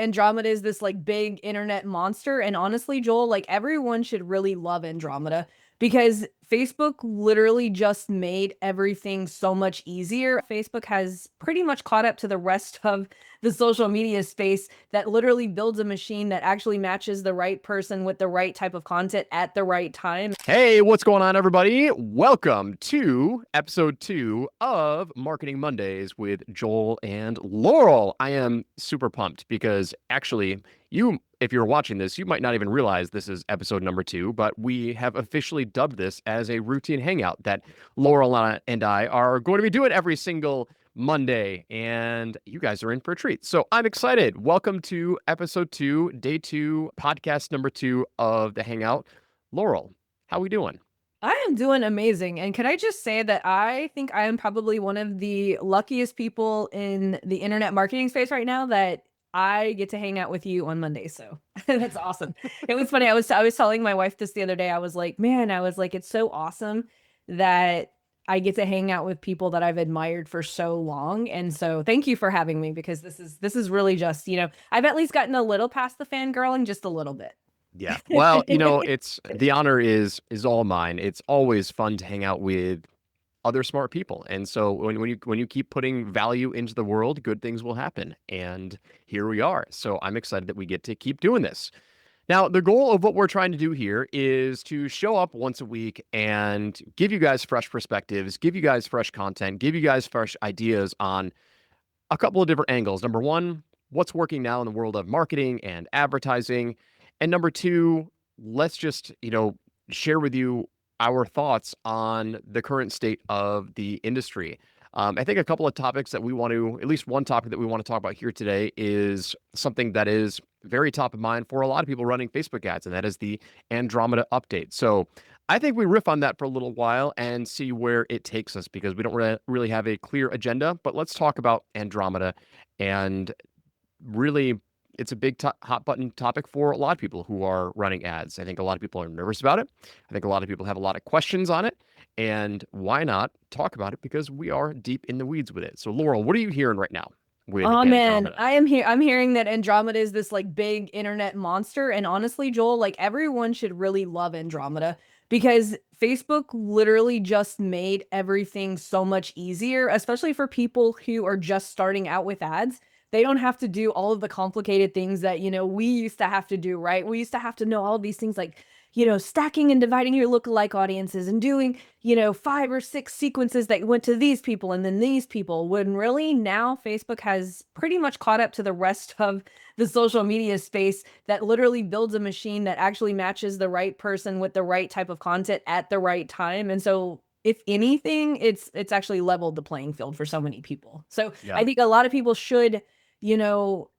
Andromeda is this like big internet monster. And honestly, Joel, like everyone should really love Andromeda because Facebook literally just made everything so much easier. Facebook has pretty much caught up to the rest of the social media space that literally builds a machine that actually matches the right person with the right type of content at the right time. Hey, what's going on, everybody? Welcome to episode 2 of Marketing Mondays with Joel and Laurel. I am super pumped because actually, if you're watching this, you might not even realize this is episode number 2, but we have officially dubbed this as a routine hangout that Laurel and I are going to be doing every single Monday, and you guys are in for a treat. So I'm excited. Welcome to episode 2, day 2, podcast number 2 of the Hangout. Laurel, how we doing? I am doing amazing. And can I just say that I think I am probably one of the luckiest people in the internet marketing space right now that I get to hang out with you on Monday. So that's awesome. It was funny. I was telling my wife this the other day. I was like, man, I was like, it's so awesome that I get to hang out with people that I've admired for so long. And so thank you for having me because this is really just, I've at least gotten a little past the fangirling, just a little bit. Yeah. Well, it's the honor is all mine. It's always fun to hang out with other smart people. And so when you keep putting value into the world, good things will happen. And here we are. So I'm excited that we get to keep doing this. Now, the goal of what we're trying to do here is to show up once a week and give you guys fresh perspectives, give you guys fresh content, give you guys fresh ideas on a couple of different angles. Number one, what's working now in the world of marketing and advertising. And number two, let's just, share with you our thoughts on the current state of the industry. I think a couple of topics that we want to, at least one topic that we want to talk about here today is something that is very top of mind for a lot of people running Facebook ads, and that is the Andromeda update. So I think we riff on that for a little while and see where it takes us because we don't really have a clear agenda, but let's talk about Andromeda and really it's a big hot button topic for a lot of people who are running ads. I think a lot of people are nervous about it. I think a lot of people have a lot of questions on it. And why not talk about it? Because we are deep in the weeds with it. So, Laurel, what are you hearing right now with Oh man, Andromeda? I am here. I'm hearing that Andromeda is this like big internet monster. And honestly, Joel, like everyone should really love Andromeda because Facebook literally just made everything so much easier, especially for people who are just starting out with ads. They don't have to do all of the complicated things that, we used to have to do, right? We used to have to know all these things like, stacking and dividing your lookalike audiences and doing, 5 or 6 sequences that went to these people and then these people. When really now Facebook has pretty much caught up to the rest of the social media space that literally builds a machine that actually matches the right person with the right type of content at the right time. And so if anything, it's actually leveled the playing field for so many people. So Yeah. I think a lot of people should, you know,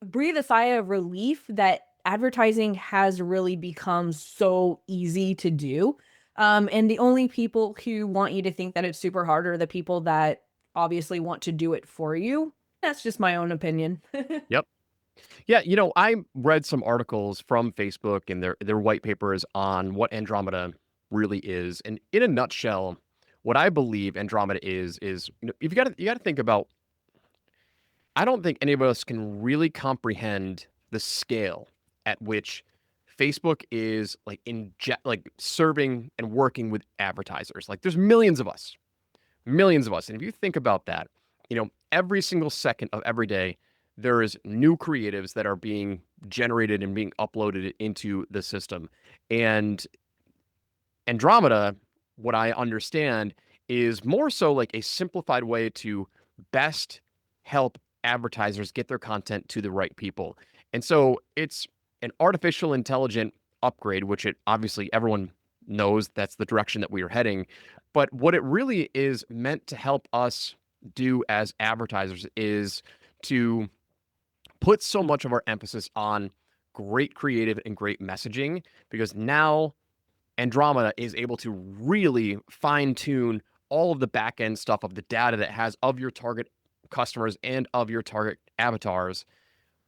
breathe a sigh of relief that advertising has really become so easy to do. And the only people who want you to think that it's super hard are the people that obviously want to do it for you. That's just my own opinion. Yep. Yeah, I read some articles from Facebook and their white papers on what Andromeda really is. And in a nutshell, what I believe Andromeda is you got to think about. I don't think any of us can really comprehend the scale at which Facebook is like serving and working with advertisers. Like there's millions of us. And if you think about that, every single second of every day, there is new creatives that are being generated and being uploaded into the system. And Andromeda, what I understand, is more so like a simplified way to best help advertisers get their content to the right people. And so it's an artificial intelligent upgrade, which it obviously everyone knows that's the direction that we are heading. But what it really is meant to help us do as advertisers is to put so much of our emphasis on great creative and great messaging because now Andromeda is able to really fine tune all of the back end stuff of the data that has of your target customers and of your target avatars,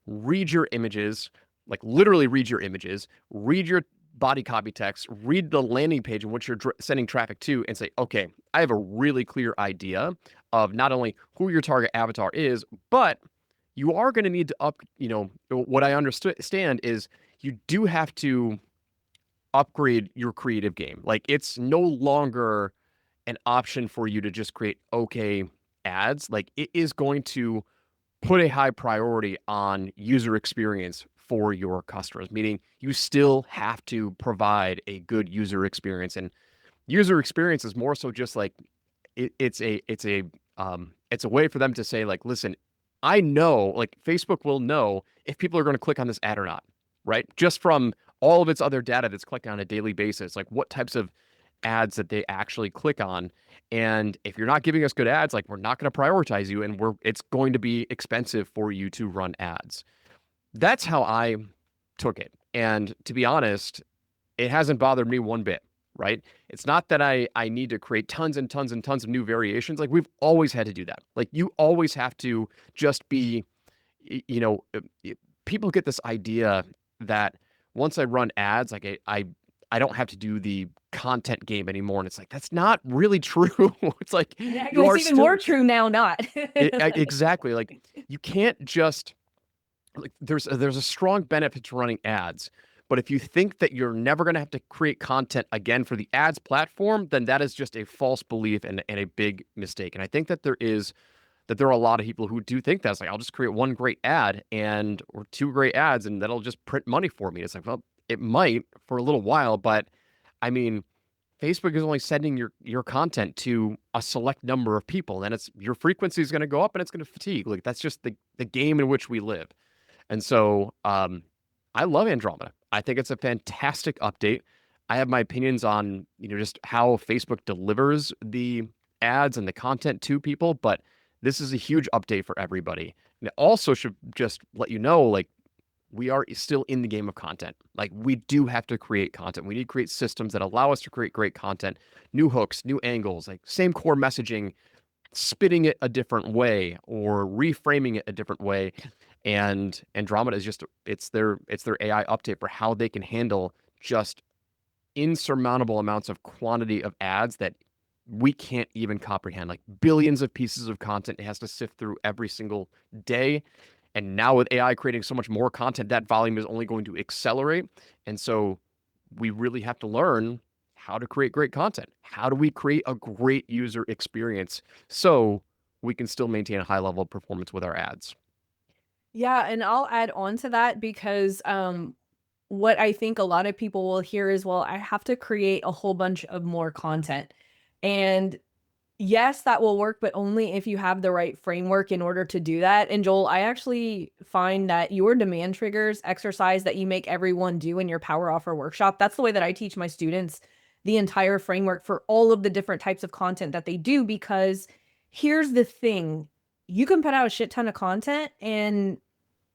read your images, like literally read your images, read your body copy text, read the landing page in which you're sending traffic to, and say, okay, I have a really clear idea of not only who your target avatar is, but you are going to need to what I understand is you do have to upgrade your creative game. Like it's no longer an option for you to just create okay ads. Like it is going to put a high priority on user experience for your customers, meaning you still have to provide a good user experience. And user experience is more so just like it's a way for them to say like, listen, I know like Facebook will know if people are going to click on this ad or not, right? Just from all of its other data that's collected on a daily basis, like what types of ads that they actually click on. And if you're not giving us good ads, like we're not going to prioritize you and it's going to be expensive for you to run ads. That's how I took it. And to be honest, it hasn't bothered me one bit, right? It's not that I need to create tons and tons and tons of new variations. Like we've always had to do that. Like you always have to just be, you know, people get this idea that once I run ads, like I don't have to do the content game anymore. And it's like that's not really true. It's like Yeah, you it's are even more still true now, not. exactly like you can't just like there's a strong benefit to running ads. But if you think that you're never going to have to create content again for the ads platform, then that is just a false belief and a big mistake. And I think that there are a lot of people who do think that's like I'll just create one great ad and or two great ads and that'll just print money for me. It's like, well, it might for a little while, but I mean, Facebook is only sending your content to a select number of people, and it's your frequency is going to go up and it's going to fatigue. Like that's just the game in which we live. And so I love Andromeda. I think it's a fantastic update. I have my opinions on, just how Facebook delivers the ads and the content to people, but this is a huge update for everybody. And it also should just let you know, like, we are still in the game of content. Like, we do have to create content. We need to create systems that allow us to create great content, new hooks, new angles, like same core messaging, spitting it a different way or reframing it a different way. And Andromeda is just it's their AI update for how they can handle just insurmountable amounts of quantity of ads that we can't even comprehend. Like billions of pieces of content it has to sift through every single day. And now with AI creating so much more content, that volume is only going to accelerate. And so we really have to learn how to create great content. How do we create a great user experience so we can still maintain a high level of performance with our ads? Yeah, and I'll add on to that because what I think a lot of people will hear is, well, I have to create a whole bunch of more content. And yes, that will work, but only if you have the right framework in order to do that. And Joel, I actually find that your demand triggers exercise that you make everyone do in your power offer workshop, that's the way that I teach my students the entire framework for all of the different types of content that they do. Because here's the thing, you can put out a shit ton of content and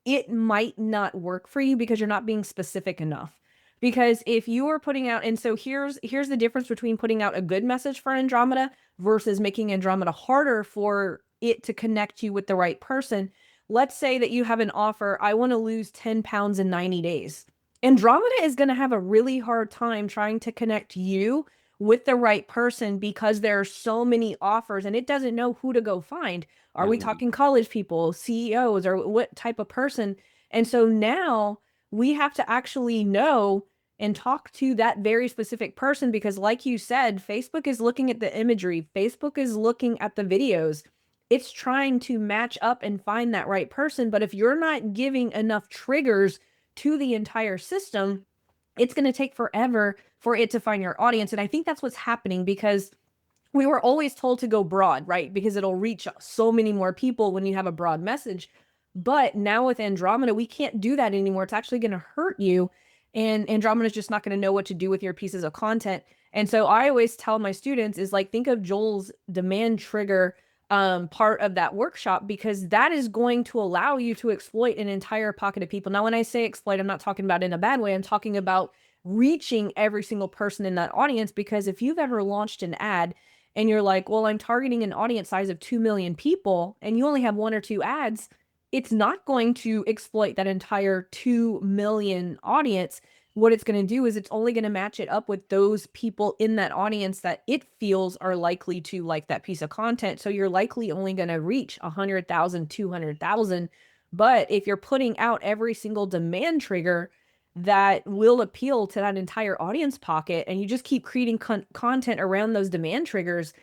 it might not work for you because you're not being specific enough. Because if you are putting out, and so here's the difference between putting out a good message for Andromeda versus making Andromeda harder for it to connect you with the right person. Let's say that you have an offer, I want to lose 10 pounds in 90 days. Andromeda is going to have a really hard time trying to connect you with the right person because there are so many offers and it doesn't know who to go find. Are we Mhm. talking college people, CEOs, or what type of person? And so now we have to actually know and talk to that very specific person because, like you said, Facebook is looking at the imagery, Facebook is looking at the videos. It's trying to match up and find that right person. But if you're not giving enough triggers to the entire system, it's going to take forever for it to find your audience. And I think that's what's happening because we were always told to go broad, right? Because it'll reach so many more people when you have a broad message. But now with Andromeda, we can't do that anymore. It's actually going to hurt you. And Andromeda is just not going to know what to do with your pieces of content. And so I always tell my students is like, think of Joel's demand trigger part of that workshop because that is going to allow you to exploit an entire pocket of people. Now, when I say exploit, I'm not talking about in a bad way. I'm talking about reaching every single person in that audience because if you've ever launched an ad and you're like, well, I'm targeting an audience size of 2 million people and you only have one or two ads, it's not going to exploit that entire 2 million audience. What it's going to do is it's only going to match it up with those people in that audience that it feels are likely to like that piece of content. So you're likely only going to reach 100,000, 200,000 But if you're putting out every single demand trigger that will appeal to that entire audience pocket, and you just keep creating content around those demand triggers,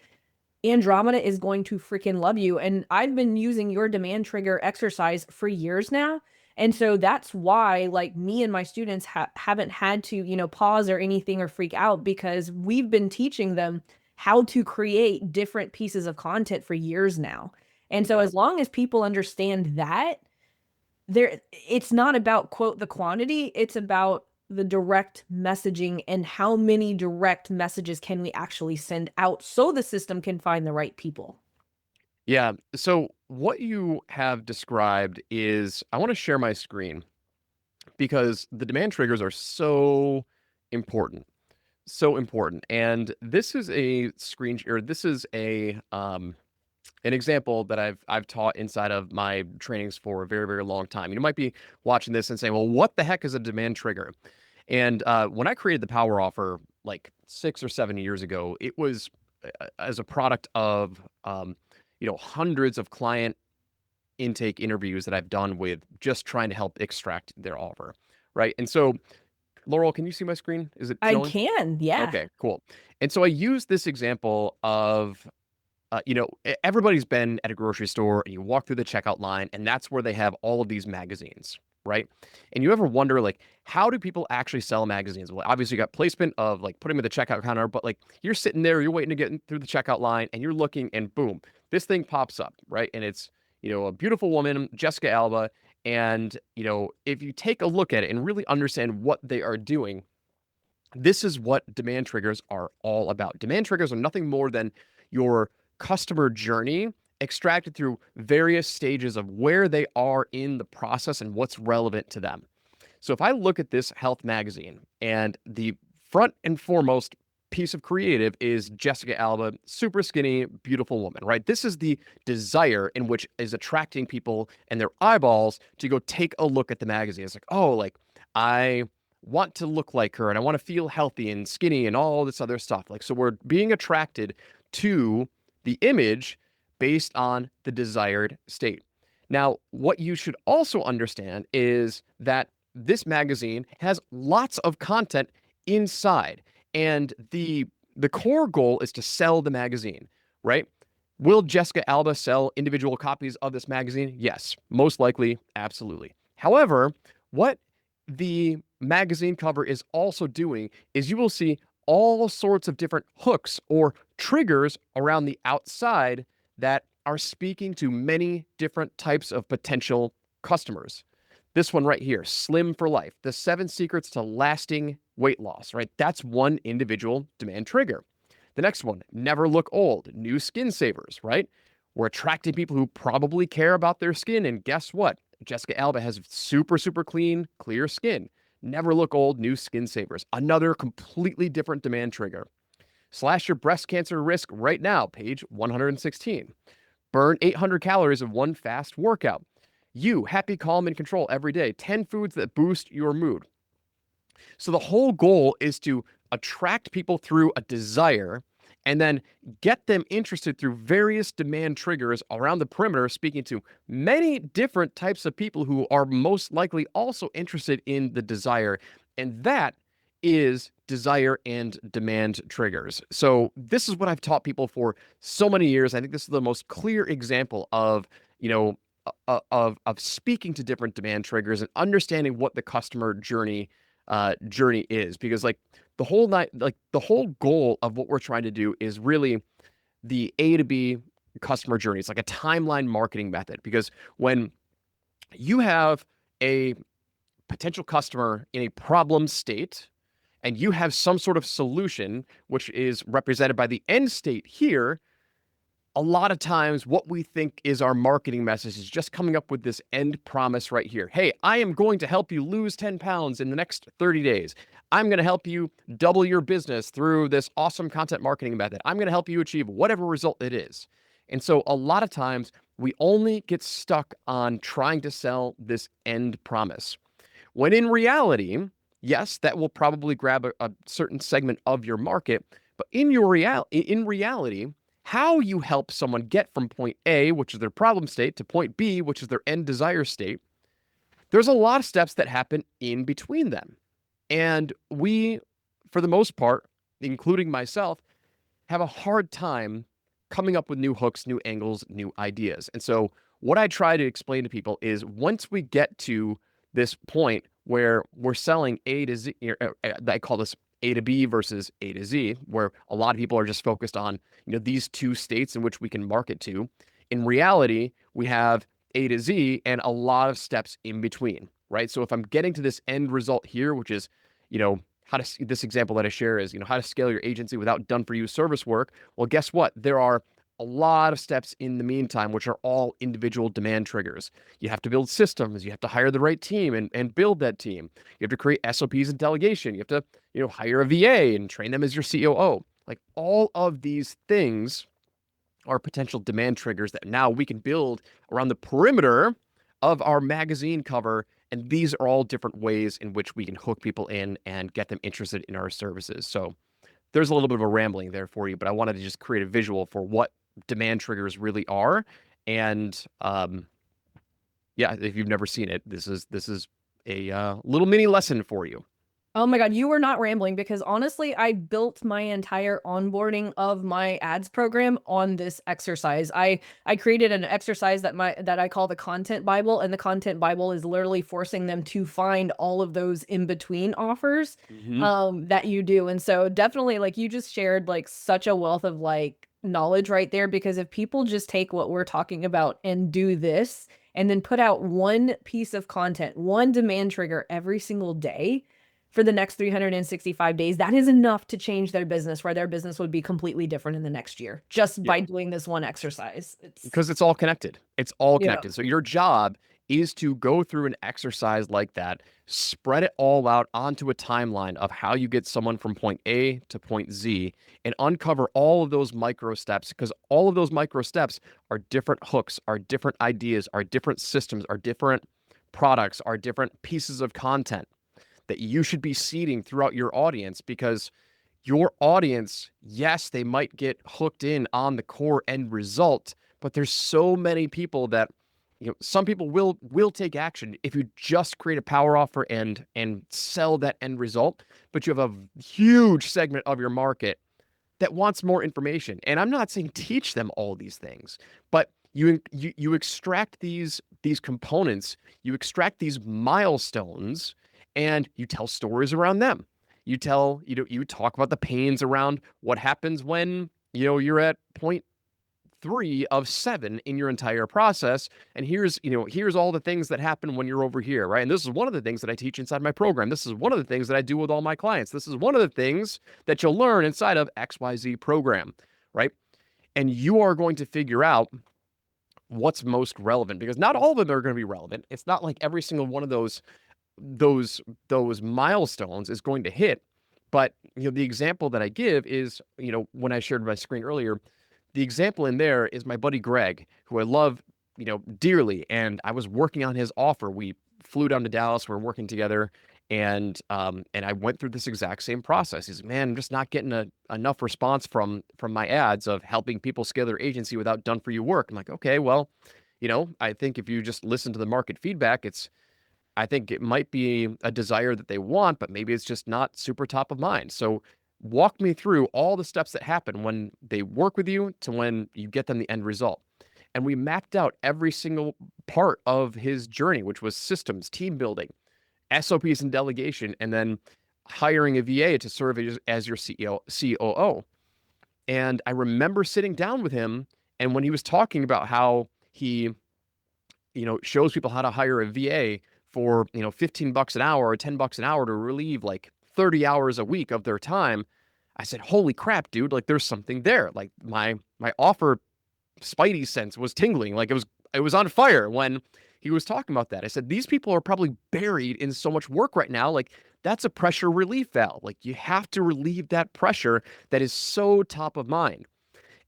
Andromeda is going to freaking love you. And I've been using your demand trigger exercise for years now. And so that's why, like, me and my students haven't had to, pause or anything or freak out, because we've been teaching them how to create different pieces of content for years now. And so Yeah. as long as people understand that, it's not about, quote, the quantity, it's about the direct messaging and how many direct messages can we actually send out so the system can find the right people. Yeah. So what you have described is, I want to share my screen because the demand triggers are so important. So important. And this is a screen, or this is a an example that I've taught inside of my trainings for a very, very long time. You might be watching this and saying, well, what the heck is a demand trigger? And when I created the power offer like 6 or 7 years ago, it was as a product of hundreds of client intake interviews that I've done with just trying to help extract their offer, right? And so, Laurel, can you see my screen? Is it I showing? can, yeah. Okay, cool. And so I use this example of everybody's been at a grocery store and you walk through the checkout line, and that's where they have all of these magazines, right? And you ever wonder, like, how do people actually sell magazines? Well, obviously, you got placement of like putting them at the checkout counter, but like you're sitting there, you're waiting to get through the checkout line, and you're looking, and boom, this thing pops up, right? And it's, a beautiful woman, Jessica Alba. And, if you take a look at it and really understand what they are doing, this is what demand triggers are all about. Demand triggers are nothing more than your customer journey extracted through various stages of where they are in the process and what's relevant to them. So if I look at this health magazine, and the front and foremost piece of creative is Jessica Alba, super skinny, beautiful woman, right? This is the desire in which is attracting people and their eyeballs to go take a look at the magazine. It's like, oh, like I want to look like her and I want to feel healthy and skinny and all this other stuff. Like, so we're being attracted to the image based on the desired state. Now, what you should also understand is that this magazine has lots of content inside, and the core goal is to sell the magazine, right? Will Jessica Alba sell individual copies of this magazine? Yes, most likely, absolutely. However, what the magazine cover is also doing is you will see all sorts of different hooks or triggers around the outside that are speaking to many different types of potential customers. This one right here, Slim for Life, the 7 secrets to lasting weight loss, right? That's one individual demand trigger. The next one, Never Look Old, new skin savers, right? We're attracting people who probably care about their skin. And guess what? Jessica Alba has super, super clean, clear skin. Never Look Old, new skin savers. Another completely different demand trigger. Slash your breast cancer risk right now, page 116. Burn 800 calories in one fast workout. You, happy, calm, and control every day. 10 foods that boost your mood. So the whole goal is to attract people through a desire and then get them interested through various demand triggers around the perimeter, speaking to many different types of people who are most likely also interested in the desire. And that is desire and demand triggers. So this is what I've taught people for so many years. I think this is the most clear example of, of speaking to different demand triggers and understanding what the customer journey is, because like the whole goal of what we're trying to do is really the A to B customer journey. It's like a timeline marketing method, because when you have a potential customer in a problem state and you have some sort of solution, which is represented by the end state here, a lot of times what we think is our marketing message is just coming up with this end promise right here. Hey, I am going to help you lose 10 pounds in the next 30 days. I'm going to help you double your business through this awesome content marketing method. I'm going to help you achieve whatever result it is. And so a lot of times we only get stuck on trying to sell this end promise. When in reality, yes, that will probably grab a certain segment of your market, but in reality, how you help someone get from point A, which is their problem state, to point B, which is their end desire state, there's a lot of steps that happen in between them. And we, for the most part, including myself, have a hard time coming up with new hooks, new angles, new ideas. And so, what I try to explain to people is once we get to this point where we're selling A to Z, I call this A to B versus A to Z, where a lot of people are just focused on, these two states in which we can market to. In reality, we have A to Z and a lot of steps in between, right? So if I'm getting to this end result here, which is, you know, this example that I share is, how to scale your agency without done for you service work. Well, guess what? There are a lot of steps in the meantime, which are all individual demand triggers. You have to build systems. You have to hire the right team and build that team. You have to create SOPs and delegation. You have to, hire a VA and train them as your COO. Like all of these things are potential demand triggers that now we can build around the perimeter of our magazine cover. And these are all different ways in which we can hook people in and get them interested in our services. So there's a little bit of a rambling there for you, but I wanted to just create a visual for what demand triggers really are. And yeah, if you've never seen it, this is a little mini lesson for you. Oh my God, you were not rambling because honestly, I built my entire onboarding of my ads program on this exercise. I created an exercise that I call the content Bible, and the content Bible is literally forcing them to find all of those in between offers Hmm. that you do. And so definitely like you just shared like such a wealth of like knowledge right there, because if people just take what we're talking about and do this and then put out one piece of content, one demand trigger every single day for the next 365 days, that is enough to change their business, where their business would be completely different in the next year just Yeah, by doing this one exercise. because it's all connected. It's all Yeah. connected. So your job is to go through an exercise like that, spread it all out onto a timeline of how you get someone from point A to point Z, and uncover all of those micro steps, because all of those micro steps are different hooks, are different ideas, are different systems, are different products, are different pieces of content that you should be seeding throughout your audience. Because your audience, yes, they might get hooked in on the core end result, but there's so many people that, some people will take action if you just create a power offer and sell that end result. But you have a huge segment of your market that wants more information. And I'm not saying teach them all these things, but you extract these components, you extract these milestones, and you tell stories around them. You talk about the pains around what happens when you're at point 3 of 7 in your entire process. And here's all the things that happen when you're over here, right? And this is one of the things that I teach inside my program. This is one of the things that I do with all my clients. This is one of the things that you'll learn inside of XYZ program, right? And you are going to figure out what's most relevant, because not all of them are going to be relevant. It's not like every single one of those milestones is going to hit. But the example that I give is, when I shared my screen earlier, the example in there is my buddy Greg, who I love, dearly. And I was working on his offer. We flew down to Dallas. We're working together, and I went through this exact same process. He's like, man, I'm just not getting enough response from my ads of helping people scale their agency without done for you work. I'm like, okay, well, I think if you just listen to the market feedback, I think it might be a desire that they want, but maybe it's just not super top of mind. So walk me through all the steps that happen when they work with you to when you get them the end result. And we mapped out every single part of his journey, which was systems, team building, SOPs and delegation, and then hiring a VA to serve as your COO. And I remember sitting down with him, and when he was talking about how he shows people how to hire a VA for, 15 bucks an hour or 10 bucks an hour to relieve like 30 hours a week of their time. I said, holy crap, dude, like there's something there. Like my offer spidey sense was tingling. Like it was on fire when he was talking about that. I said, these people are probably buried in so much work right now. Like that's a pressure relief valve. Like you have to relieve that pressure that is so top of mind.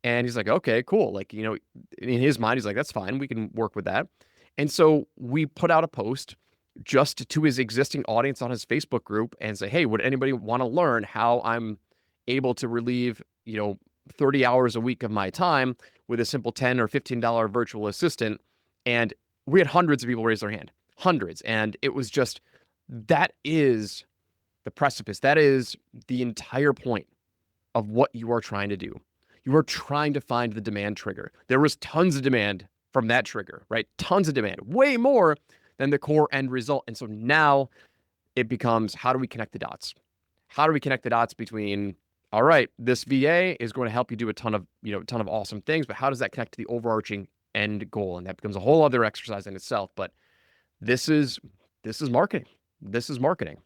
And he's like, okay, cool. Like, in his mind, he's like, that's fine. We can work with that. And so we put out a post just to his existing audience on his Facebook group and say, hey, would anybody want to learn how I'm able to relieve, 30 hours a week of my time with a simple $10 or $15 virtual assistant. And we had hundreds of people raise their hand, hundreds. And it was just, that is the precipice. That is the entire point of what you are trying to do. You are trying to find the demand trigger. There was tons of demand from that trigger, right? Tons of demand, way more than the core end result. And so now it becomes, how do we connect the dots? How do we connect the dots between, all right, this VA is going to help you do a ton of awesome things, but how does that connect to the overarching end goal? And that becomes a whole other exercise in itself. But this is marketing. This is marketing.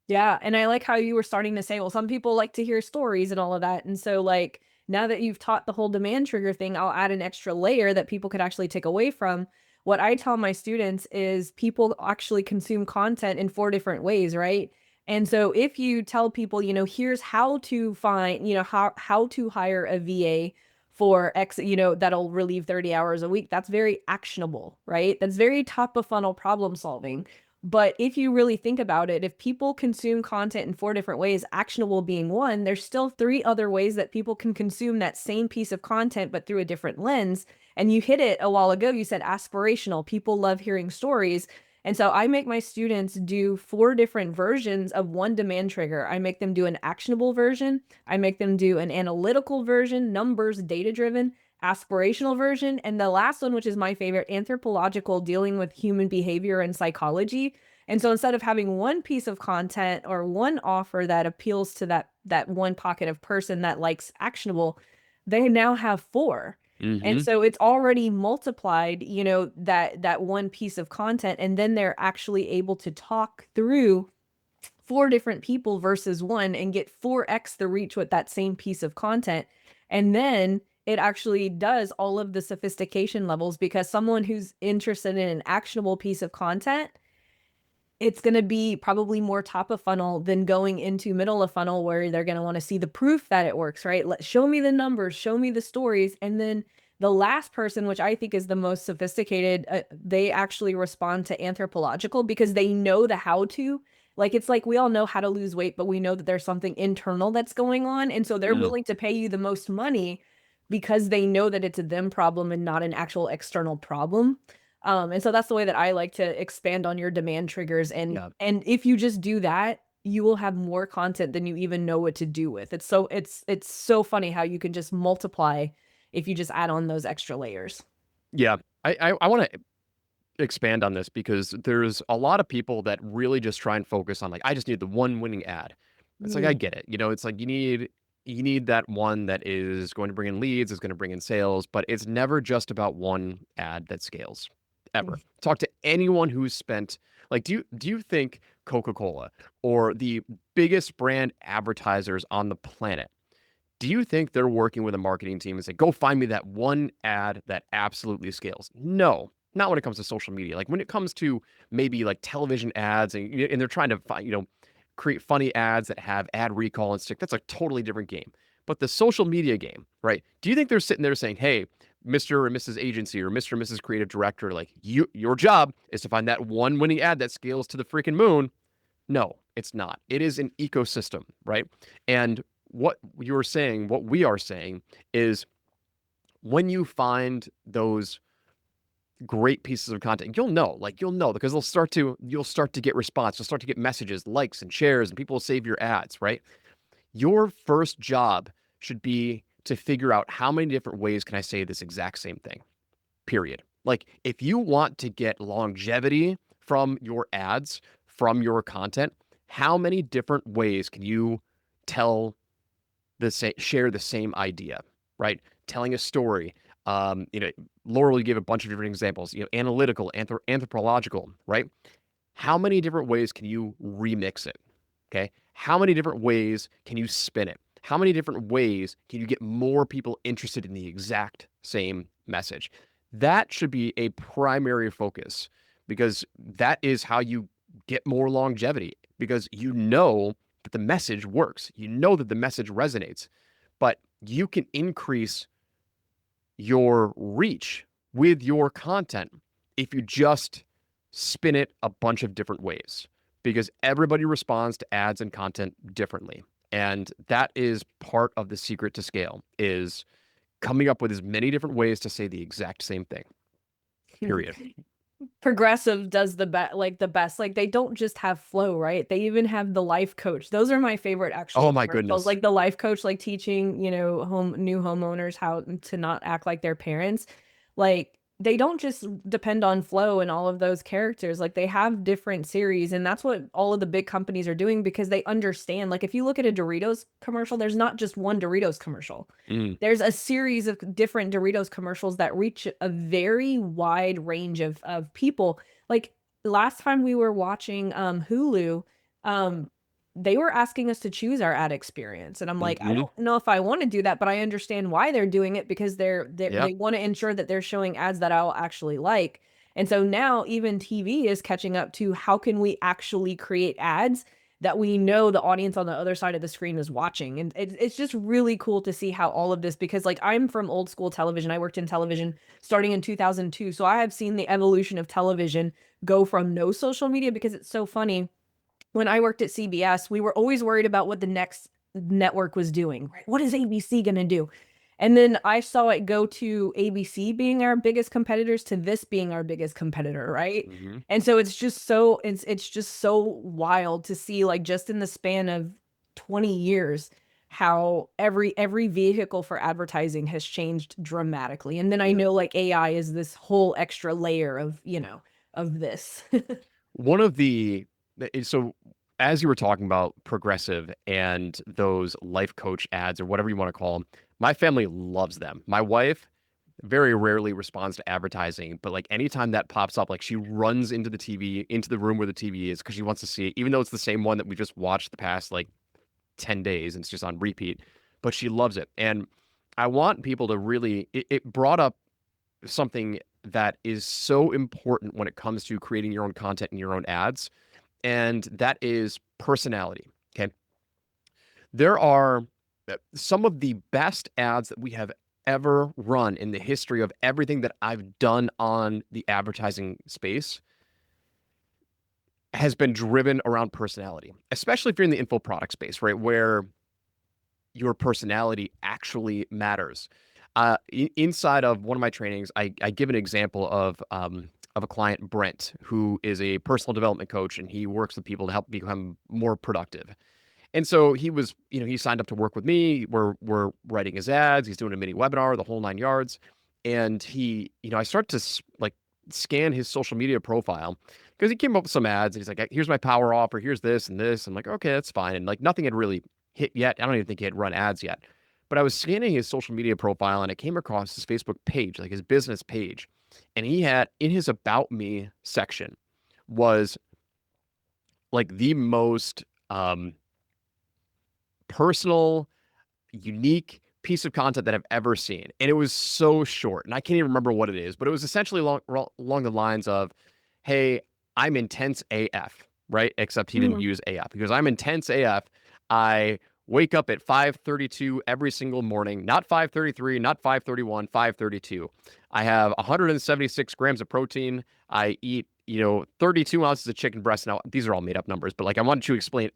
Yeah, and I like how you were starting to say, well, some people like to hear stories and all of that. And so like now that you've taught the whole demand trigger thing, I'll add an extra layer that people could actually take away from. What I tell my students is people actually consume content in 4 different ways, right? And so if you tell people, here's how to find, how to hire a VA for X, that'll relieve 30 hours a week, that's very actionable, right? That's very top of funnel problem solving. But if you really think about it, if people consume content in 4 different ways, actionable being one, there's still 3 other ways that people can consume that same piece of content, but through a different lens. And you hit it a while ago. You said aspirational. People love hearing stories. And so I make my students do 4 different versions of one demand trigger. I make them do an actionable version. I make them do an analytical version, numbers, data driven, aspirational version, and the last one, which is my favorite, anthropological, dealing with human behavior and psychology. And so instead of having one piece of content or one offer that appeals to that one pocket of person that likes actionable, they now have 4. And Mm-hmm. so it's already multiplied, that one piece of content, and then they're actually able to talk through 4 different people versus one and get 4x the reach with that same piece of content. And then it actually does all of the sophistication levels, because someone who's interested in an actionable piece of content, it's going to be probably more top of funnel than going into middle of funnel, where they're going to want to see the proof that it works, right? Show me the numbers, show me the stories. And then the last person, which I think is the most sophisticated, they actually respond to anthropological, because they know the how to. Like, it's like we all know how to lose weight, but we know that there's something internal that's going on. And so they're willing to pay you the most money because they know that it's a them problem and not an actual external problem. And so that's the way that I like to expand on your demand triggers. And Yeah. and if you just do that, you will have more content than you even know what to do with. It's so funny how you can just multiply if you just add on those extra layers. Yeah. I want to expand on this because there's a lot of people that really just try and focus on, like, I just need the one winning ad. It's like, I Mm. get it. It's like you need that one that is going to bring in leads, is going to bring in sales, but it's never just about one ad that scales, ever. Talk to anyone who's spent, like, do you think Coca-Cola or the biggest brand advertisers on the planet, do you think they're working with a marketing team and say, go find me that one ad that absolutely scales? No, not when it comes to social media. Like, when it comes to maybe like television ads, and they're trying to find, create funny ads that have ad recall and stick. That's a totally different game. But the social media game, right? Do you think they're sitting there saying, hey, Mr. or Mrs. Agency or Mr. or Mrs. Creative Director, like, your job is to find that one winning ad that scales to the freaking moon? No, it's not. It is an ecosystem, right? And what you're saying, what we are saying is, when you find those great pieces of content, you'll know because you'll start to get response. You'll start to get messages, likes and shares, and people will save your ads, right? Your first job should be to figure out, how many different ways can I say this exact same thing, period. Like, if you want to get longevity from your ads, from your content, how many different ways can you tell share the same idea, right? Telling a story. Laurel, you gave a bunch of different examples, analytical, anthropological, right? How many different ways can you remix it? Okay. How many different ways can you spin it? How many different ways can you get more people interested in the exact same message? That should be a primary focus, because that is how you get more longevity, because that the message works. That the message resonates, but you can increase your reach with your content if you just spin it a bunch of different ways, because everybody responds to ads and content differently. And that is part of the secret to scale is coming up with as many different ways to say the exact same thing. Period. Progressive does the best. Like they don't just have flow, right? They even have the life coach. Those are my favorite Oh actually my commercials. goodness. Like the life coach, like teaching, new homeowners how to not act like their parents. Like they don't just depend on flow and all of those characters. Like they have different series, and that's what all of the big companies are doing because they understand. Like if you look at a Doritos commercial, there's not just one Doritos commercial. Mm, There's a series of different Doritos commercials that reach a very wide range of people. Like last time we were watching Hulu, um they were asking us to choose our ad experience, and I'm like, I hmm. don't know if I want to do that, but I understand why they're doing it because Yeah. they want to ensure that they're showing ads that I'll actually like. And so now even TV is catching up to how can we actually create ads that we know the audience on the other side of the screen is watching. And it's just really cool to see how all of this, because like I'm from old school television. I worked in television starting in 2002. So I have seen the evolution of television go from no social media, because it's so funny. When I worked at CBS, we were always worried about what the next network was doing, right? What is ABC going to do? And then I saw it go to ABC being our biggest competitors to this being our biggest competitor, right? Hmm. And so it's just so wild to see, like, just in the span of 20 years how every vehicle for advertising has changed dramatically. And then I Yeah. know like AI is this whole extra layer of, of this. One of so as you were talking about progressive and those life coach ads or whatever you want to call them, my family loves them. My wife very rarely responds to advertising, but like anytime that pops up, like she runs into the TV, into the room where the TV is because she wants to see it, even though it's the same one that we just watched the past like 10 days and it's just on repeat, but she loves it. And I want people to really, it brought up something that is so important when it comes to creating your own content and your own ads, and that is personality. Okay. There are some of the best ads that we have ever run in the history of everything that I've done on the advertising space has been driven around personality, especially if you're in the info product space, right? Where your personality actually matters. Inside of one of my trainings, I give an example of a client, Brent, who is a personal development coach, and he works with people to help become more productive. And so he was, he signed up to work with me. We're writing his ads. He's doing a mini webinar, the whole 9 yards. And he, I start to like scan his social media profile because he came up with some ads and he's like, here's my power offer. Here's this and this. I'm like, okay, that's fine. And like nothing had really hit yet. I don't even think he had run ads yet. But I was scanning his social media profile and I came across his Facebook page, like his business page. And he had in his About Me section was like the most personal, unique piece of content that I've ever seen. And it was so short. And I can't even remember what it is, but it was essentially along the lines of, hey, I'm intense AF, right? Except he didn't Mhm. use AF because I'm intense AF. I wake up at 5:32 every single morning, not 5:33, not 5:31, 5:32. I have 176 grams of protein. I eat 32 ounces of chicken breast. Now, these are all made up numbers, but like I wanted to explain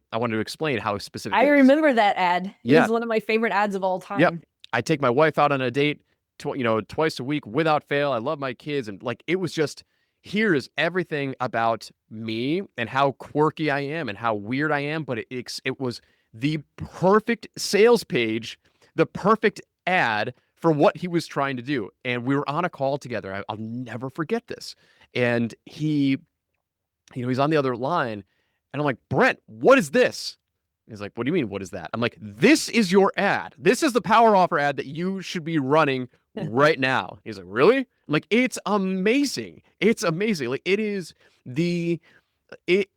how specific I it is. remember that ad. It Yeah. is one of my favorite ads of all Yep. time. I take my wife out on a date, twice a week without fail. I love my kids, and like it was just here's everything about me and how quirky I am and how weird I am. But it was the perfect sales page, the perfect ad for what he was trying to do. And we were on a call together. I'll never forget this. And he's on the other line, and I'm like, Brent, what is this? He's like, what do you mean? What is that? I'm like, this is your ad. This is the power offer ad that you should be running right now. He's like, really? I'm like, it's amazing. It's amazing. Like it is the it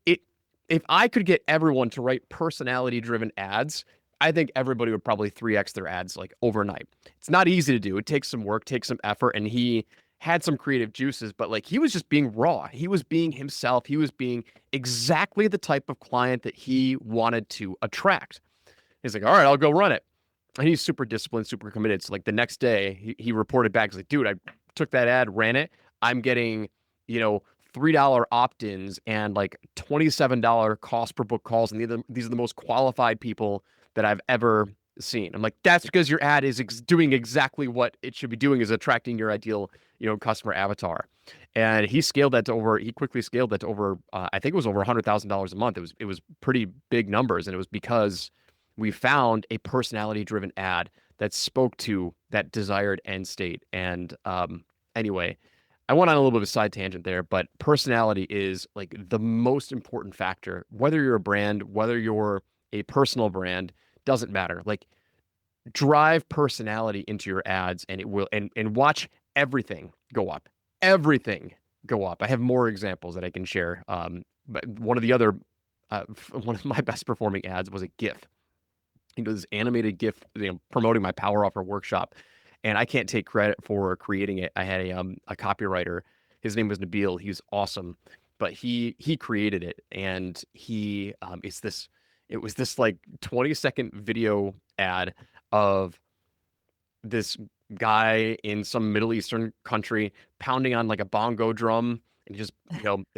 if I could get everyone to write personality driven ads, I think everybody would probably 3x their ads like overnight. It's not easy to do. It takes some work, takes some effort, and he had some creative juices, but like he was just being raw. He was being himself. He was being exactly the type of client that he wanted to attract. He's like, all right, I'll go run it. And he's super disciplined, super committed. So like the next day, he reported back. He's like, dude, I took that ad, ran it. I'm getting, you know, $3 opt-ins and like $27 cost per book calls. And these are the most qualified people that I've ever seen. I'm like, that's because your ad is doing exactly what it should be doing, is attracting your ideal, customer avatar. And he quickly scaled that to over, I think it was over $100,000 a month. It was pretty big numbers. And it was because we found a personality driven ad that spoke to that desired end state. And anyway, I went on a little bit of a side tangent there, but personality is like the most important factor. Whether you're a brand, whether you're a personal brand, doesn't matter. Like, drive personality into your ads and it will, and watch everything go up. Everything go up. I have more examples that I can share. But one of my best performing ads was a GIF. This animated GIF, promoting my Power Offer workshop, and I can't take credit for creating it. I had a copywriter. His name was Nabil. He's awesome, but he created it, and it was this like 20-second video ad of this guy in some Middle Eastern country pounding on like a bongo drum, and just,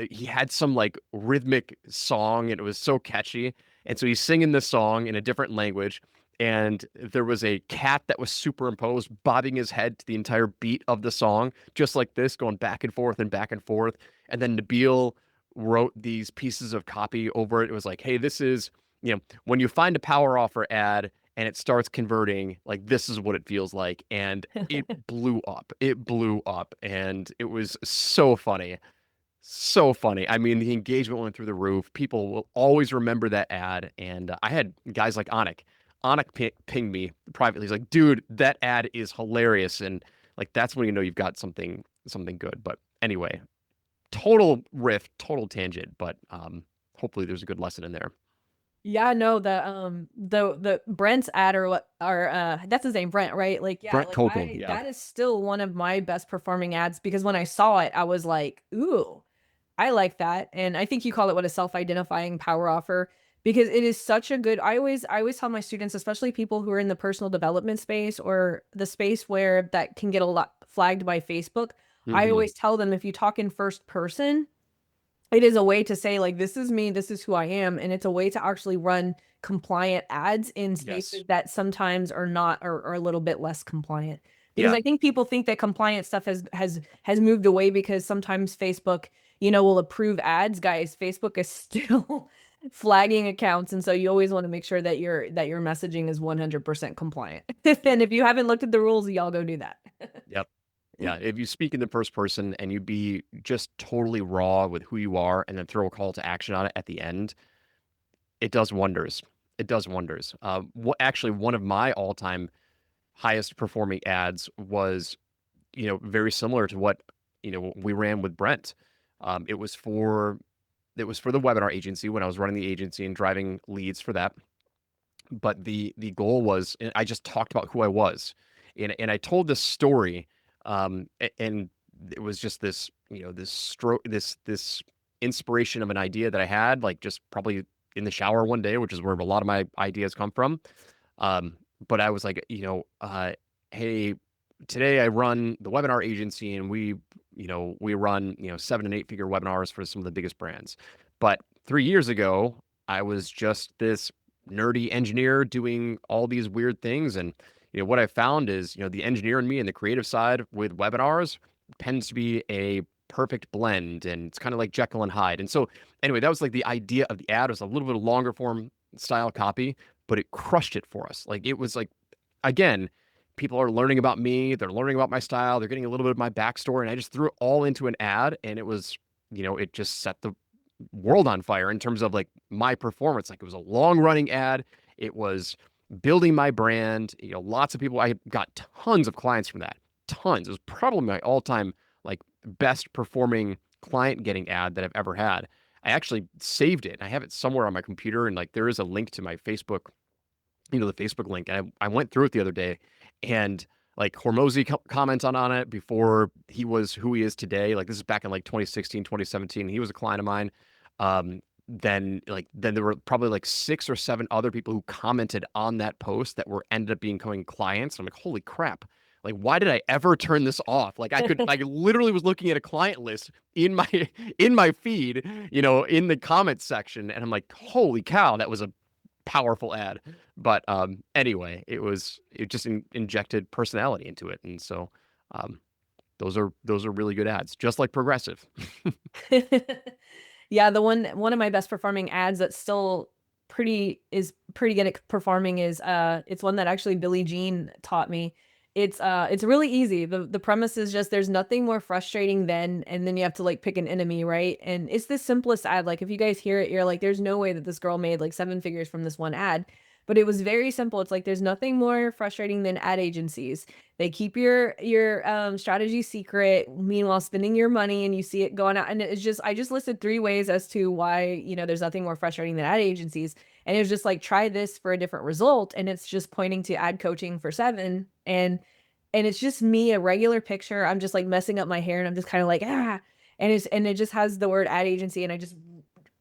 he had some like rhythmic song, and it was so catchy. And so he's singing this song in a different language, and there was a cat that was superimposed bobbing his head to the entire beat of the song, just like this, going back and forth and back and forth. And then Nabil wrote these pieces of copy over it. It was like, hey, this is, when you find a power offer ad and it starts converting, like, this is what it feels like. And it blew up. It blew up. And it was so funny. So funny. I mean, the engagement went through the roof. People will always remember that ad. And I had guys like Anik. Anik pinged me privately. He's like, dude, that ad is hilarious. And like, that's when you know you've got something good. But anyway, total riff, total tangent. But hopefully there's a good lesson in there. Yeah, no, the Brent's ad, or what, or that's his name, Brent, right? Like, yeah, Brent like Copeland, yeah. that is still one of my best performing ads, because when I saw it, I was like, ooh, I like that. And I think you call it, what, a self-identifying power offer, because it is such a good, I always tell my students, especially people who are in the personal development space, or the space where that can get a lot flagged by Facebook. I Hmm. always tell them, if you talk in first person, it is a way to say, like, this is me, this is who I am. And it's a way to actually run compliant ads in Yes. spaces that sometimes are not, or are a little bit less compliant. Because Yeah. I think people think that compliant stuff has moved away, because sometimes Facebook, will approve ads. Guys, Facebook is still flagging accounts. And so you always want to make sure that your messaging is 100% compliant. And if you haven't looked at the rules, y'all go do that. Yep. Yeah. If you speak in the first person and you be just totally raw with who you are and then throw a call to action on it at the end, it does wonders. It does wonders. Actually, one of my all-time highest performing ads was, very similar to what, we ran with Brent. Um, it was for it was for the webinar agency when I was running the agency and driving leads for that. But the goal was, and I just talked about who I was, and I told this story, and it was just this, this stroke, this inspiration of an idea that I had, like, just probably in the shower one day, which is where a lot of my ideas come from. Um, but I was like, hey, today I run the webinar agency, and we run, 7 and 8 figure webinars for some of the biggest brands. But 3 years ago, I was just this nerdy engineer doing all these weird things. And, what I found is, the engineer in me and the creative side with webinars tends to be a perfect blend. And it's kind of like Jekyll and Hyde. And so anyway, that was like the idea of the ad. It was a little bit of longer form style copy, but it crushed it for us. Like, it was like, again, people are learning about me, they're learning about my style, they're getting a little bit of my backstory, and I just threw it all into an ad, and it was, it just set the world on fire in terms of like my performance. Like, it was a long running ad. It was building my brand. Lots of people. I got tons of clients from that. Tons. It was probably my all time like best performing client getting ad that I've ever had. I actually saved it. I have it somewhere on my computer, and like there is a link to my Facebook, the Facebook link. And I went through it the other day, and like Hormozy comments on it before he was who he is today. Like, this is back in like 2016, 2017. He was a client of mine. Then there were probably like 6 or 7 other people who commented on that post that were ended up becoming clients. I'm like, holy crap. Like, why did I ever turn this off? Like, I literally was looking at a client list in my in my feed, in the comments section, and I'm like, holy cow, that was a powerful ad. But anyway, it just injected personality into it, and so um, those are really good ads, just like Progressive. Yeah, the one of my best performing ads that's still pretty good at performing is it's one that actually Billie Jean taught me. It's really easy. The premise is just there's nothing more frustrating than and then you have to like pick an enemy, right? And it's the simplest ad. Like if you guys hear it, you're like, there's no way that this girl made like 7 figures from this one ad. But it was very simple. It's like there's nothing more frustrating than ad agencies. They keep your strategy secret, meanwhile spending your money, and you see it going out. And it's just I just listed 3 ways as to why, there's nothing more frustrating than ad agencies. And it was just like try this for a different result. And it's just pointing to ad coaching for 7. And it's just me, a regular picture. I'm just like messing up my hair and I'm just kind of like, ah. And it just has the word ad agency, and I just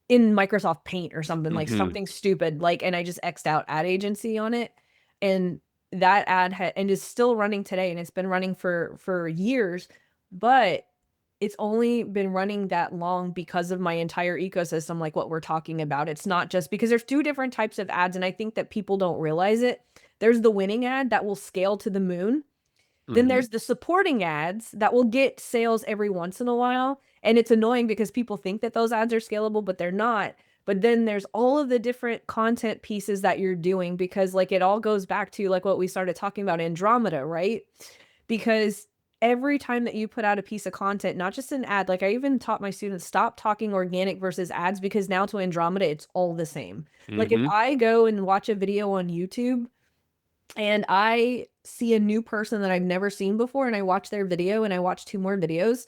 in Microsoft Paint or something, like Hmm. something stupid, like, and I just X'd out ad agency on it. And that ad had and is still running today, and it's been running for years, but it's only been running that long because of my entire ecosystem, like what we're talking about. It's not just because there's 2 different types of ads, and I think that people don't realize it. There's the winning ad that will scale to the moon, then Hmm. there's the supporting ads that will get sales every once in a while, and it's annoying because people think that those ads are scalable, but they're not. But then there's all of the different content pieces that you're doing because like it all goes back to like what we started talking about Andromeda, right? Because every time that you put out a piece of content, not just an ad, like I even taught my students stop talking organic versus ads because now to Andromeda it's all the same. Like if Hmm. I go and watch a video on YouTube and I see a new person that I've never seen before and I watch their video and I watch 2 more videos,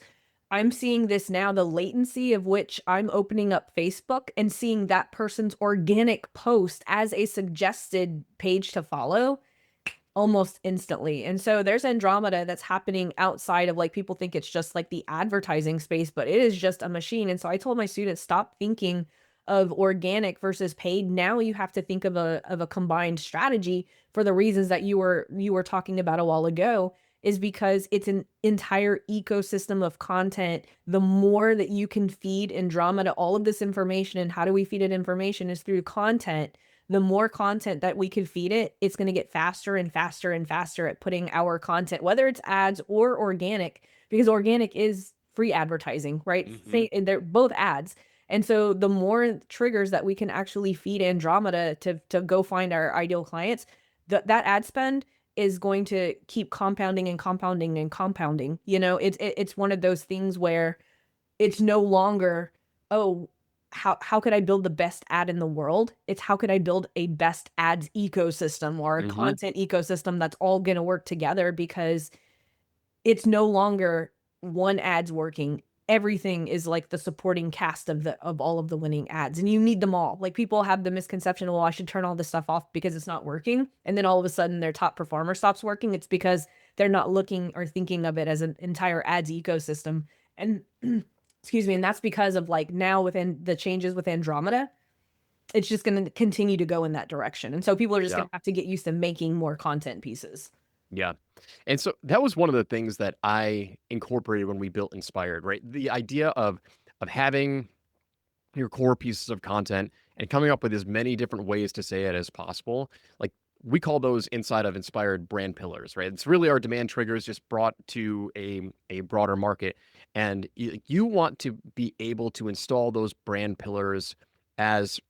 I'm seeing this now, the latency of which I'm opening up Facebook and seeing that person's organic post as a suggested page to follow almost instantly. And so there's Andromeda that's happening outside of like people think it's just like the advertising space, but it is just a machine. And so I told my students stop thinking of organic versus paid. Now you have to think of a combined strategy for the reasons that you were talking about a while ago is because it's an entire ecosystem of content. The more that you can feed Andromeda all of this information, and how do we feed it information is through content. The more content that we can feed it, it's going to get faster and faster and faster at putting our content, whether it's ads or organic, because organic is free advertising, right? Hmm. They're both ads. And so the more triggers that we can actually feed Andromeda to go find our ideal clients, that ad spend is going to keep compounding and compounding and compounding. It's one of those things where it's no longer, oh, how could I build the best ad in the world? It's how could I build a best ads ecosystem or a Hmm. content ecosystem that's all going to work together because it's no longer one ad's working. Everything is like the supporting cast of all of the winning ads, and you need them all. Like people have the misconception, well, I should turn all this stuff off because it's not working, and then all of a sudden their top performer stops working. It's because they're not looking or thinking of it as an entire ads ecosystem. And excuse me, and that's because of like now within the changes with Andromeda, it's just going to continue to go in that direction, and so people are just Yeah. going to have to get used to making more content pieces. Yeah. And so that was one of the things that I incorporated when we built Inspired, right? The idea of having your core pieces of content and coming up with as many different ways to say it as possible. Like we call those inside of Inspired brand pillars, right? It's really our demand triggers just brought to a broader market. And you want to be able to install those brand pillars as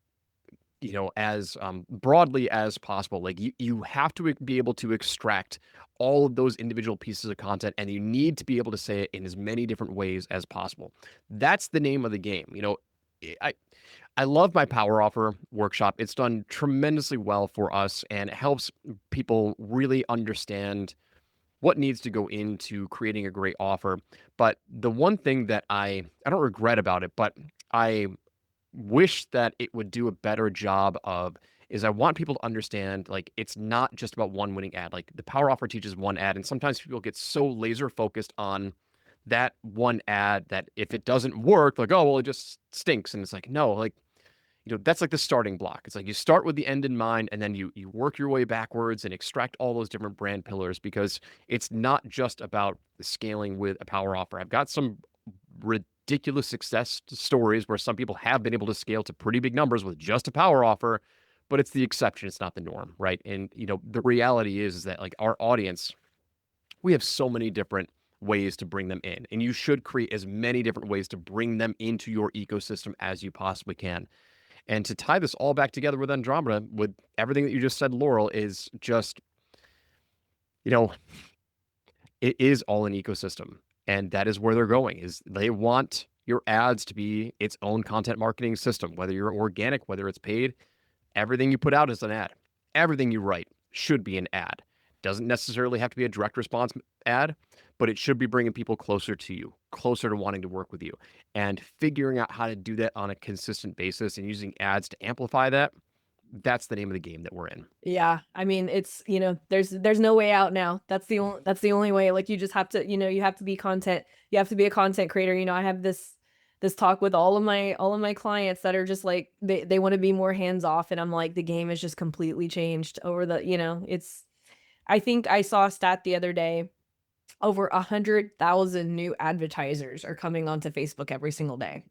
as broadly as possible. Like you have to be able to extract all of those individual pieces of content, and you need to be able to say it in as many different ways as possible. That's the name of the game. I I love my Power Offer workshop. It's done tremendously well for us, and it helps people really understand what needs to go into creating a great offer. But the one thing that I don't regret about it, but I wish that it would do a better job of is I want people to understand like it's not just about one winning ad. Like the Power Offer teaches one ad, and sometimes people get so laser focused on that one ad that if it doesn't work, like, oh well, it just stinks. And it's like, no, like, that's like the starting block. It's like you start with the end in mind, and then you work your way backwards and extract all those different brand pillars because it's not just about scaling with a Power Offer. I've got some ridiculous success stories where some people have been able to scale to pretty big numbers with just a Power Offer, but it's the exception. It's not the norm, right? And the reality is that like our audience, we have so many different ways to bring them in, and you should create as many different ways to bring them into your ecosystem as you possibly can. And to tie this all back together with Andromeda, with everything that you just said, Laurel, is just, you know, it is all an ecosystem. And that is where they're going, is they want your ads to be its own content marketing system, whether you're organic, whether it's paid. Everything you put out is an ad. Everything you write should be an ad. Doesn't necessarily have to be a direct response ad, but it should be bringing people closer to you, closer to wanting to work with you. And figuring out how to do that on a consistent basis and using ads to amplify that, that's the name of the game that we're in. Yeah, I mean, it's, there's no way out now. That's the only way. Like, you just have to, you have to be content. You have to be a content creator. I have this talk with all of my clients that are just like, they want to be more hands off, and I'm like, the game has just completely changed over it's, I think I saw a stat the other day, over 100,000 new advertisers are coming onto Facebook every single day.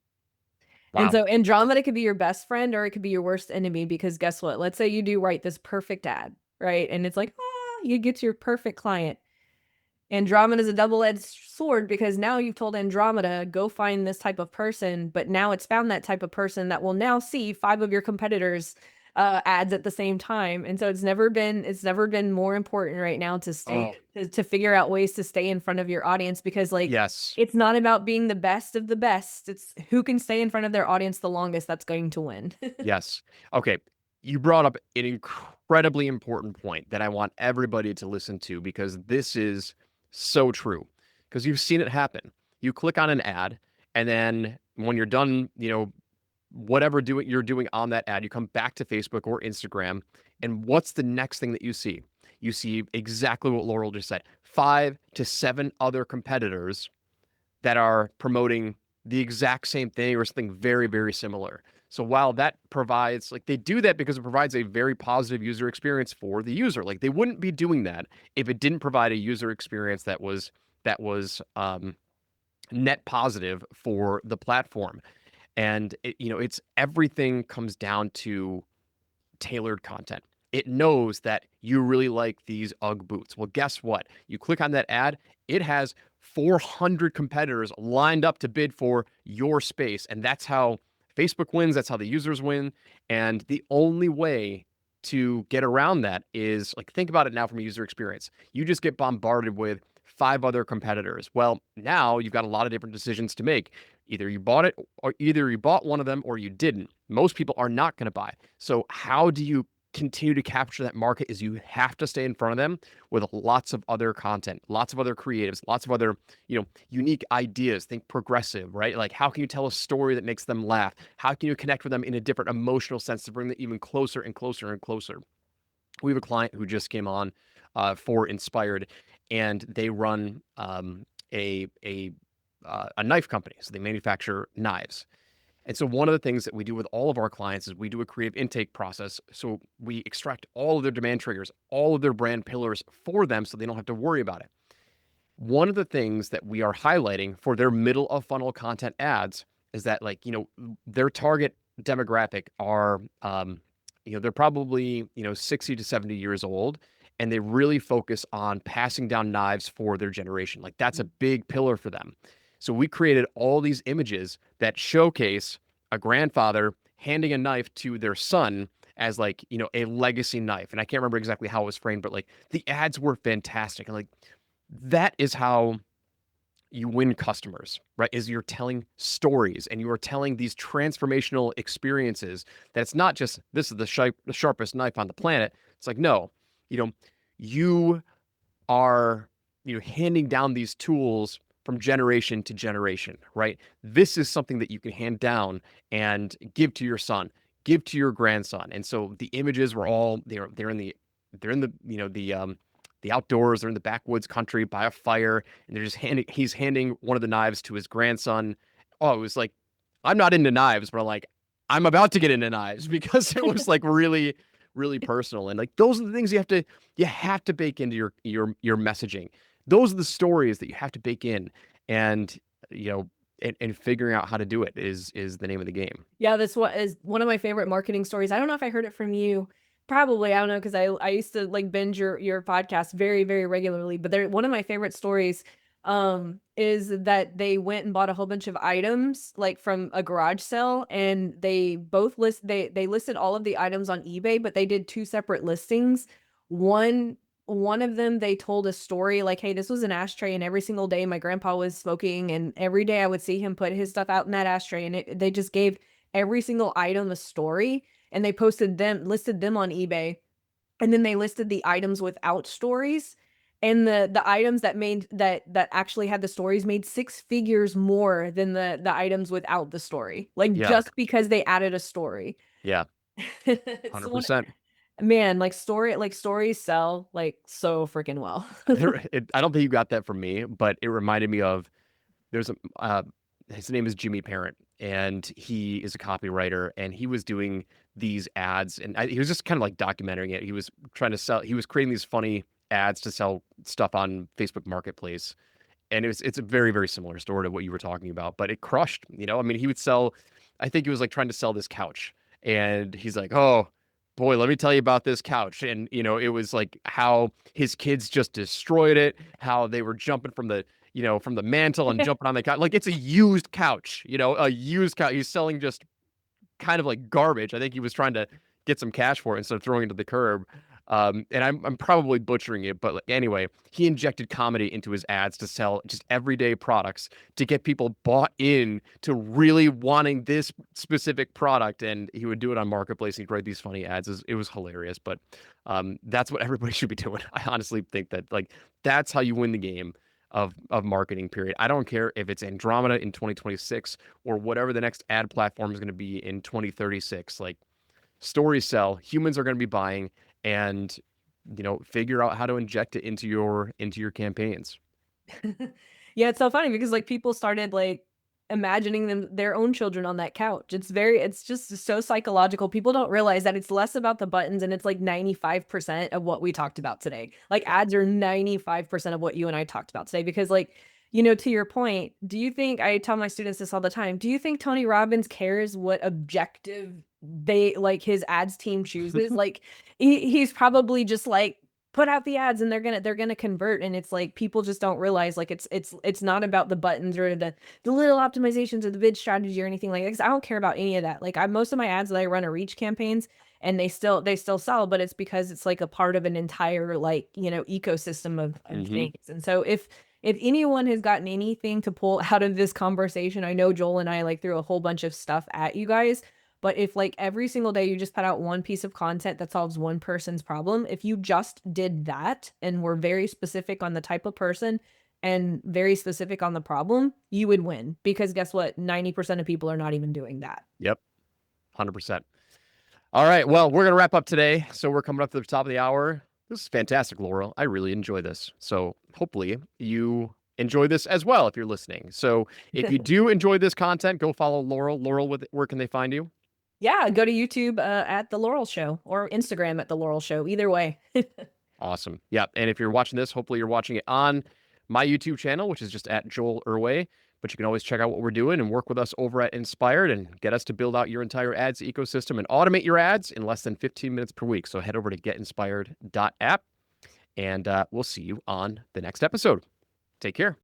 And Wow. so Andromeda could be your best friend, or it could be your worst enemy, because guess what? Let's say you do write this perfect ad, right? And it's like, you get your perfect client. Andromeda is a double-edged sword, because now you've told Andromeda, go find this type of person, but now it's found that type of person that will now see 5 of your competitors' ads at the same time. And so it's never been more important right now to stay Oh, to figure out ways to stay in front of your audience, because like, yes. it's not about being the best of the best. It's who can stay in front of their audience the longest that's going to win. Yes. Okay. You brought up an incredibly important point that I want everybody to listen to, because this is so true. Because you've seen it happen. You click on an ad, and then when you're done, whatever you're doing on that ad, you come back to Facebook or Instagram, and what's the next thing that you see? You see exactly what Laurel just said: 5 to 7 other competitors that are promoting the exact same thing or something very, very similar. So while that provides, like, they do that because it provides a very positive user experience for the user. Like, they wouldn't be doing that if it didn't provide a user experience that was net positive for the platform. And it's everything comes down to tailored content. It knows that you really like these UGG boots. Well, guess what? You click on that ad, it has 400 competitors lined up to bid for your space. And that's how Facebook wins. That's how the users win. And the only way to get around that is, like, think about it now from a user experience. You just get bombarded with 5 other competitors. Well, now you've got a lot of different decisions to make. Either you bought it, or either you bought one of them or you didn't. Most people are not going to buy. So how do you continue to capture that market? Is you have to stay in front of them with lots of other content, lots of other creatives, lots of other, unique ideas. Think progressive, right? Like, how can you tell a story that makes them laugh? How can you connect with them in a different emotional sense to bring them even closer and closer and closer? We have a client who just came on for Inspired, and they run a knife company. So they manufacture knives. And so one of the things that we do with all of our clients is we do a creative intake process. So we extract all of their demand triggers, all of their brand pillars for them, so they don't have to worry about it. One of the things that we are highlighting for their middle of funnel content ads is that, like, their target demographic are, they're probably, 60 to 70 years old, and they really focus on passing down knives for their generation. Like, that's a big pillar for them. So we created all these images that showcase a grandfather handing a knife to their son as, like, a legacy knife. And I can't remember exactly how it was framed, but like, the ads were fantastic. And like, that is how you win customers, right? Is you're telling stories and you are telling these transformational experiences that it's not just, this is the sharpest knife on the planet. It's like, no, you know, you are, handing down these tools from generation to generation, right? This is something that you can hand down and give to your son, give to your grandson. And so the images were all, they're in the the outdoors. They're in the backwoods country by a fire, and he's handing one of the knives to his grandson. Oh, it was like, I'm not into knives, but I'm about to get into knives, because it was like really, really personal. And like, those are the things you have to bake into your messaging. Those are the stories that you have to bake in. And, and figuring out how to do it is the name of the game. Yeah, this one is one of my favorite marketing stories. I don't know if I heard it from you. Probably, I don't know, because I used to like binge your podcast very, very regularly. But they're one of my favorite stories is that they went and bought a whole bunch of items like from a garage sale, and they listed all of the items on eBay, but they did two separate listings. One one of them, they told a story like, hey, this was an ashtray, and every single day my grandpa was smoking, and every day I would see him put his stuff out in that ashtray, and they just gave every single item a story, and they listed them on eBay, and then they listed the items without stories, and the items that actually had the stories made six figures more than the items without the story, like Yeah. just because they added a story. Yeah. It's one 100%. Man, like stories sell like so freaking well. I don't think you got that from me, but it reminded me of there's a his name is Jimmy Parent, and he is a copywriter, and he was doing these ads, and he was just kind of like documenting it. He was trying to sell. He was creating these funny ads to sell stuff on Facebook Marketplace, and it's a very very similar story to what you were talking about, but it crushed. I mean, he would sell. I think he was like trying to sell this couch, and he's like, "Oh boy, let me tell you about this couch." And it was like how his kids just destroyed it, how they were jumping from the mantle and jumping on the couch. Like it's a used couch, a used couch. He's selling just kind of like garbage. I think he was trying to get some cash for it instead of throwing it to the curb. And I'm probably butchering it, but anyway, he injected comedy into his ads to sell just everyday products to get people bought in to really wanting this specific product. And he would do it on Marketplace. He'd write these funny ads. It was hilarious, but that's what everybody should be doing. I honestly think that like that's how you win the game of marketing. Period. I don't care if it's Andromeda in 2026 or whatever the next ad platform is going to be in 2036. Like stories sell, humans are going to be buying, and figure out how to inject it into your campaigns. Yeah, it's so funny because like people started like imagining their own children on that couch. It's just so psychological. People don't realize that it's less about the buttons, and it's like 95% of what we talked about today. Like ads are 95% of what you and I talked about today because like to your point, do you think, I tell my students this all the time, do you think Tony Robbins cares what objective his ads team chooses? Like he's probably just like, put out the ads and they're gonna convert, and it's like people just don't realize like it's not about the buttons or the little optimizations or the bid strategy or anything like that, 'cause I don't care about any of that. Like most of my ads that I run are reach campaigns, and they still sell, but it's because it's like a part of an entire like ecosystem of Hmm. things. And so if anyone has gotten anything to pull out of this conversation, I know Joel and I like threw a whole bunch of stuff at you guys, but if like every single day you just put out one piece of content that solves one person's problem, if you just did that and were very specific on the type of person and very specific on the problem, you would win. Because guess what? 90% of people are not even doing that. Yep, 100%. All right, well, we're gonna wrap up today, so we're coming up to the top of the hour. This is fantastic, Laurel. I really enjoy this, so hopefully you enjoy this as well if you're listening. So if you do enjoy this content, go follow Laurel. Laurel, where can they find you? Yeah, go to YouTube at The Laurel Show or Instagram at The Laurel Show. Either way. Awesome. Yep. And if you're watching this, hopefully you're watching it on my YouTube channel, which is just at Joel Irway. But you can always check out what we're doing and work with us over at Inspired and get us to build out your entire ads ecosystem and automate your ads in less than 15 minutes per week. So head over to getinspired.app, and we'll see you on the next episode. Take care.